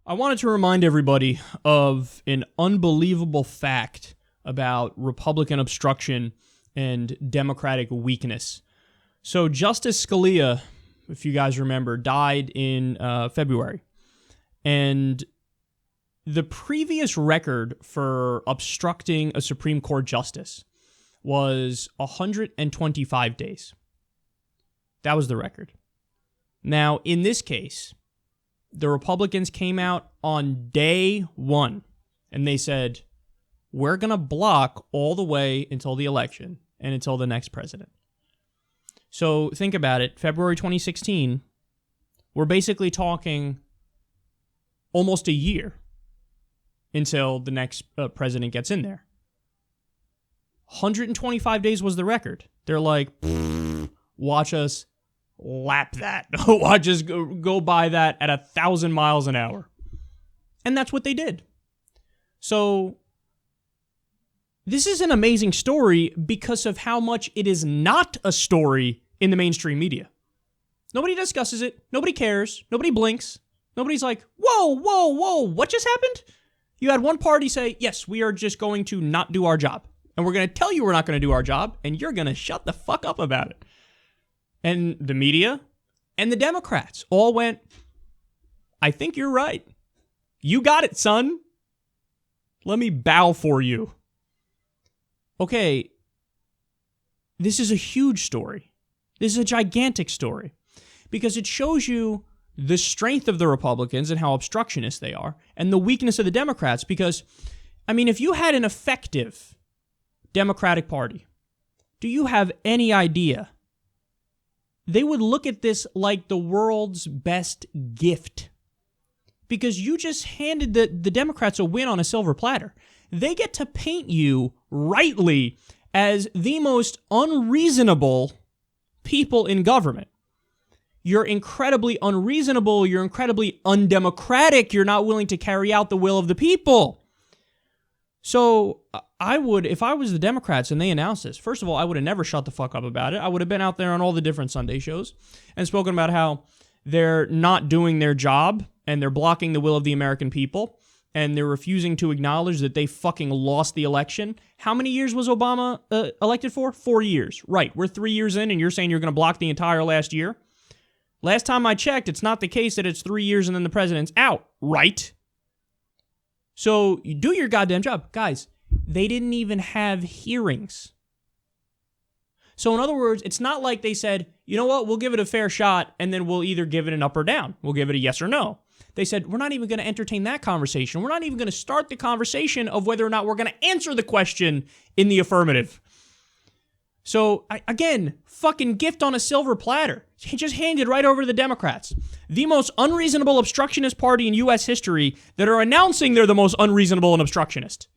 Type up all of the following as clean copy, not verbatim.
I wanted to remind everybody of an unbelievable fact about Republican obstruction and Democratic weakness. So Justice Scalia, if you guys remember, died in February. And the previous record for obstructing a Supreme Court justice was 125 days. That was the record. Now, in this case, the Republicans came out on day one and they said, we're going to block all the way until the election and until the next president. So think about it. February 2016, we're basically talking almost a year until the next president gets in there. 125 days was the record. They're like, watch us lap that. Watch us go by that at 1,000 miles an hour. And that's what they did. So this is an amazing story because of how much it is not a story in the mainstream media. Nobody discusses it. Nobody cares. Nobody blinks. Nobody's like, whoa, whoa, whoa, what just happened? You had one party say, yes, we are just going to not do our job. And we're going to tell you we're not going to do our job, and you're going to shut the fuck up about it. And the media and the Democrats all went, I think you're right. You got it, son. Let me bow for you. Okay, this is a huge story. This is a gigantic story because it shows you the strength of the Republicans and how obstructionist they are and the weakness of the Democrats because, I mean, if you had an effective Democratic Party, do you have any idea? They would look at this like the world's best gift because you just handed the Democrats a win on a silver platter. They get to paint you rightly as the most unreasonable people in government. You're incredibly unreasonable. You're incredibly undemocratic. You're not willing to carry out the will of the people. So I would, if I was the Democrats and they announced this, first of all, I would have never shut the fuck up about it. I would have been out there on all the different Sunday shows and spoken about how they're not doing their job and they're blocking the will of the American people and they're refusing to acknowledge that they fucking lost the election. How many years was Obama elected for? 4 years. Right. We're 3 years in and you're saying you're going to block the entire last year? Last time I checked, it's not the case that it's 3 years and then the president's out. Right. So you do your goddamn job. Guys, they didn't even have hearings. So in other words, it's not like they said, you know what, we'll give it a fair shot and then we'll either give it an up or down. We'll give it a yes or no. They said, we're not even going to entertain that conversation. We're not even going to start the conversation of whether or not we're going to answer the question in the affirmative. So again, fucking gift on a silver platter. He just handed right over to the Democrats. The most unreasonable obstructionist party in U.S. history that are announcing they're the most unreasonable and obstructionist.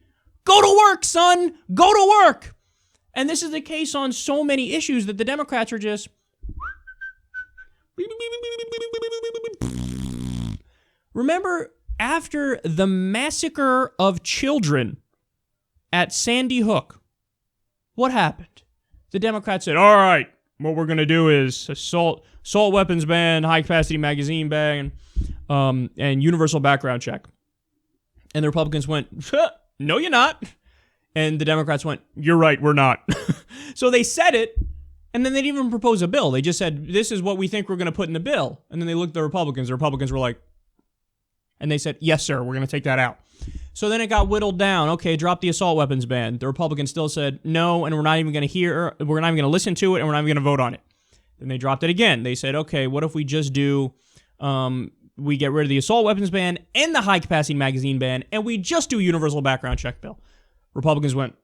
Go to work, son. Go to work. And this is the case on so many issues that the Democrats are just... Remember, after the massacre of children at Sandy Hook, what happened? The Democrats said, all right, what we're going to do is assault weapons ban, high-capacity magazine ban, and universal background check. And the Republicans went, no, you're not. And the Democrats went, you're right, we're not. So they said it, and then they didn't even propose a bill. They just said, this is what we think we're going to put in the bill. And then they looked at the Republicans. The Republicans were like, and they said, yes, sir, we're going to take that out. So then it got whittled down. Okay, drop the assault weapons ban. The Republicans still said no, and we're not even going to listen to it, and we're not even going to vote on it. Then they dropped it again. They said, okay, what if we just do, we get rid of the assault weapons ban and the high-capacity magazine ban, and we just do a universal background check bill. Republicans went,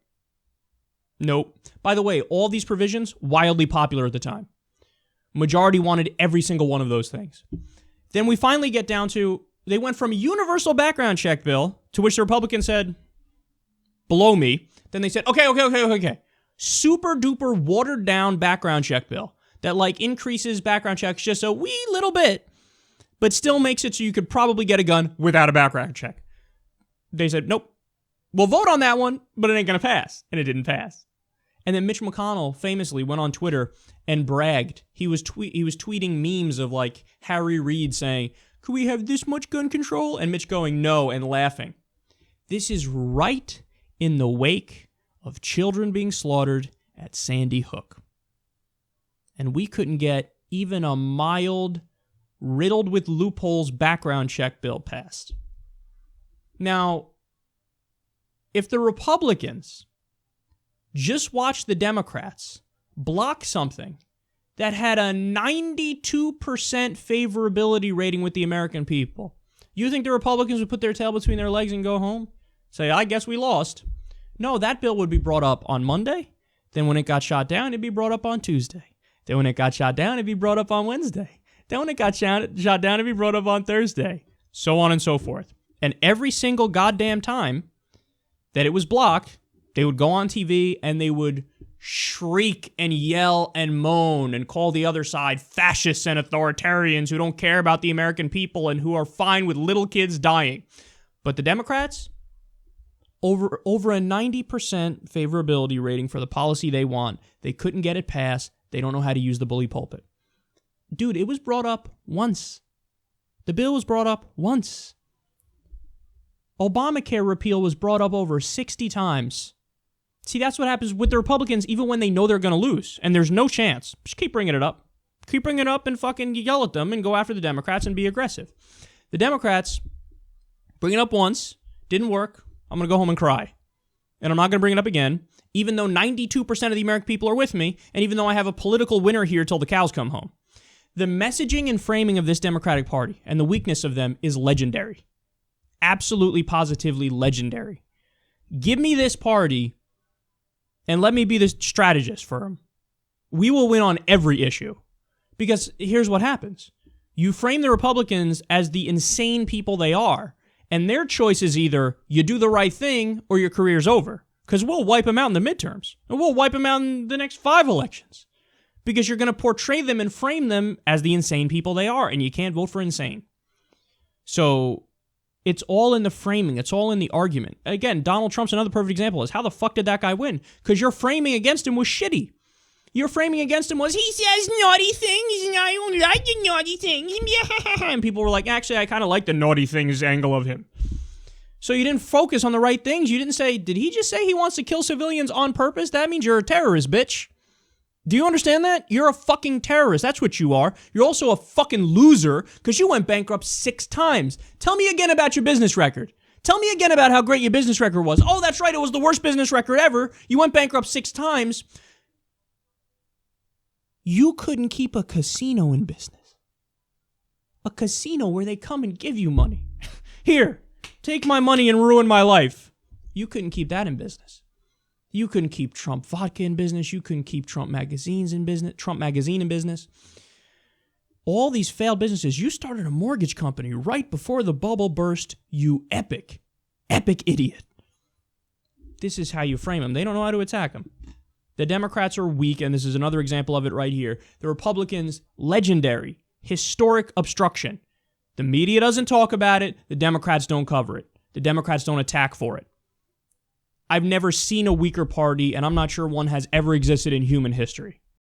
nope. By the way, all these provisions, wildly popular at the time. Majority wanted every single one of those things. Then we finally get down to, they went from a universal background check bill, to which the Republicans said, below me. Then they said, okay. Super duper watered down background check bill that like increases background checks just a wee little bit, but still makes it so you could probably get a gun without a background check. They said, nope, we'll vote on that one, but it ain't going to pass. And it didn't pass. And then Mitch McConnell famously went on Twitter and bragged. He was tweeting memes of like Harry Reid saying, Could we have this much gun control? And Mitch going, no, and laughing. This is right in the wake of children being slaughtered at Sandy Hook. And we couldn't get even a mild, riddled with loopholes background check bill passed. Now, if the Republicans just watched the Democrats block something that had a 92% favorability rating with the American people, you think the Republicans would put their tail between their legs and go home? Say, I guess we lost. No, that bill would be brought up on Monday. Then when it got shot down, it'd be brought up on Tuesday. Then when it got shot down, it'd be brought up on Wednesday. Then when it got shot down, it'd be brought up on Thursday. So on and so forth. And every single goddamn time that it was blocked, they would go on TV and they would shriek and yell and moan and call the other side fascists and authoritarians who don't care about the American people and who are fine with little kids dying. But the Democrats, over a 90% favorability rating for the policy they want. They couldn't get it passed. They don't know how to use the bully pulpit. Dude, it was brought up once. The bill was brought up once. Obamacare repeal was brought up over 60 times. See, that's what happens with the Republicans, even when they know they're going to lose, and there's no chance. Just keep bringing it up. Keep bringing it up and fucking yell at them and go after the Democrats and be aggressive. The Democrats bring it up once, didn't work. I'm going to go home and cry. And I'm not going to bring it up again, even though 92% of the American people are with me, and even though I have a political winner here till the cows come home. The messaging and framing of this Democratic Party and the weakness of them is legendary. Absolutely, positively legendary. Give me this party and let me be the strategist for them. We will win on every issue. Because here's what happens. You frame the Republicans as the insane people they are, and their choice is either you do the right thing or your career's over. Because we'll wipe them out in the midterms. And we'll wipe them out in the next 5 elections. Because you're going to portray them and frame them as the insane people they are, and you can't vote for insane. So it's all in the framing. It's all in the argument. Again, Donald Trump's another perfect example. Is how the fuck did that guy win? Because your framing against him was shitty. Your framing against him was, he says naughty things, and I don't like the naughty things. And people were like, actually, I kind of like the naughty things angle of him. So you didn't focus on the right things. You didn't say, did he just say he wants to kill civilians on purpose? That means you're a terrorist, bitch. Do you understand that? You're a fucking terrorist. That's what you are. You're also a fucking loser because you went bankrupt 6 times. Tell me again about your business record. Tell me again about how great your business record was. Oh, that's right. It was the worst business record ever. You went bankrupt 6 times. You couldn't keep a casino in business. A casino where they come and give you money. Here, take my money and ruin my life. You couldn't keep that in business. You couldn't keep Trump vodka in business. You couldn't keep Trump magazine in business. All these failed businesses. You started a mortgage company right before the bubble burst, you epic idiot. This is how you frame them. They don't know how to attack them. The Democrats are weak, and this is another example of it right here. The Republicans, legendary, historic obstruction. The media doesn't talk about it. The Democrats don't cover it. The Democrats don't attack for it. I've never seen a weaker party, and I'm not sure one has ever existed in human history.